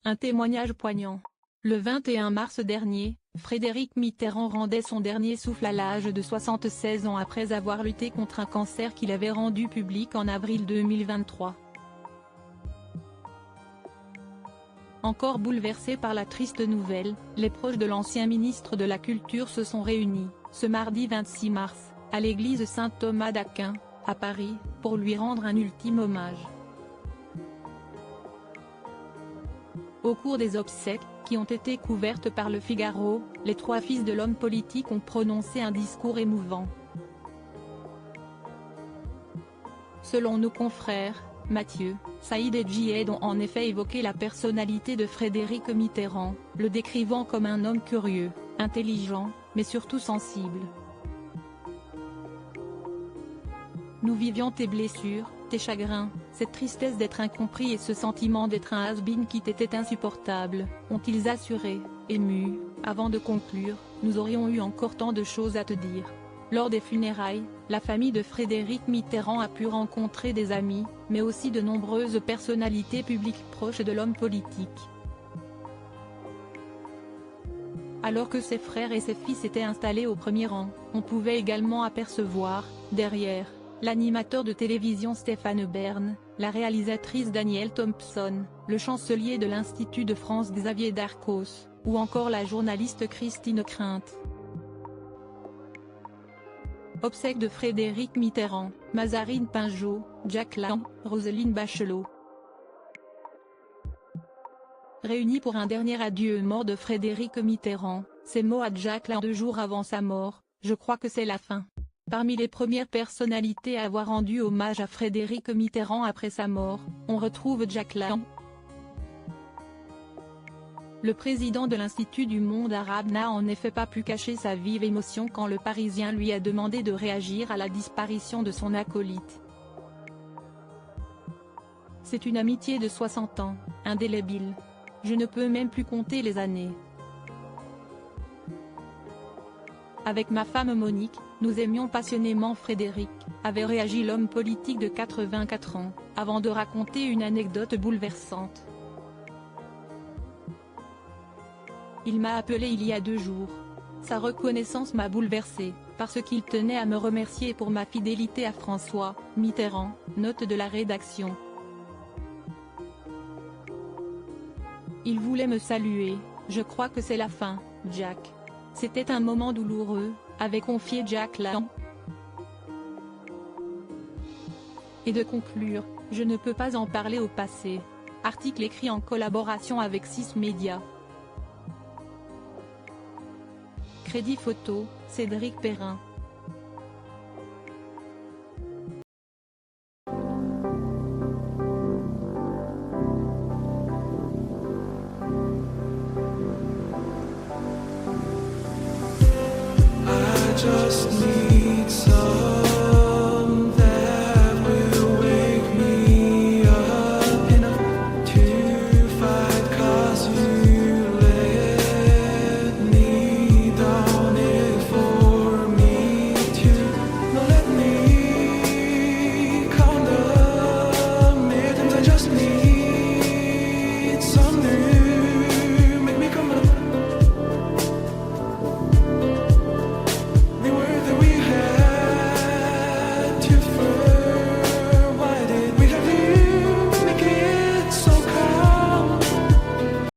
Un témoignage poignant. Le 21 mars dernier, Frédéric Mitterrand rendait son dernier souffle à l'âge de 76 ans après avoir lutté contre un cancer qu'il avait rendu public en avril 2023. Encore bouleversés par la triste nouvelle, les proches de l'ancien ministre de la Culture se sont réunis, ce mardi 26 mars, à l'église Saint-Thomas d'Aquin, à Paris, pour lui rendre un ultime hommage. Au cours des obsèques, qui ont été couvertes par Le Figaro, les trois fils de l'homme politique ont prononcé un discours émouvant. Selon nos confrères, Mathieu, Saïd et Djihad ont en effet évoqué la personnalité de Frédéric Mitterrand, le décrivant comme un homme curieux, intelligent, mais surtout sensible. Nous vivions tes blessures, tes chagrins, cette tristesse d'être incompris et ce sentiment d'être un has-been qui t'était insupportable, ont-ils assuré, émus. Avant de conclure, nous aurions eu encore tant de choses à te dire. Lors des funérailles, la famille de Frédéric Mitterrand a pu rencontrer des amis, mais aussi de nombreuses personnalités publiques proches de l'homme politique. Alors que ses frères et ses fils étaient installés au premier rang, on pouvait également apercevoir, derrière, l'animateur de télévision Stéphane Bern, la réalisatrice Danielle Thompson, le chancelier de l'Institut de France Xavier Darcos, ou encore la journaliste Christine Crainte. Obsèques de Frédéric Mitterrand, Mazarine Pinjot, Jack Lang, Roselyne Bachelot. Réunis pour un dernier adieu mort de Frédéric Mitterrand, ces mots à Jack Lang 2 jours avant sa mort, je crois que c'est la fin. Parmi les premières personnalités à avoir rendu hommage à Frédéric Mitterrand après sa mort, on retrouve Jack Lang. Le président de l'Institut du monde arabe n'a en effet pas pu cacher sa vive émotion quand le Parisien lui a demandé de réagir à la disparition de son acolyte. C'est une amitié de 60 ans, indélébile. Je ne peux même plus compter les années. Avec ma femme Monique, nous aimions passionnément Frédéric, avait réagi l'homme politique de 84 ans, avant de raconter une anecdote bouleversante. Il m'a appelé il y a 2 jours. Sa reconnaissance m'a bouleversé, parce qu'il tenait à me remercier pour ma fidélité à François Mitterrand, note de la rédaction. Il voulait me saluer, je crois que c'est la fin, Jack. C'était un moment douloureux, avait confié Jack Lang. Et de conclure, je ne peux pas en parler au passé. Article écrit en collaboration avec 6 médias. Crédit photo, Cédric Perrin.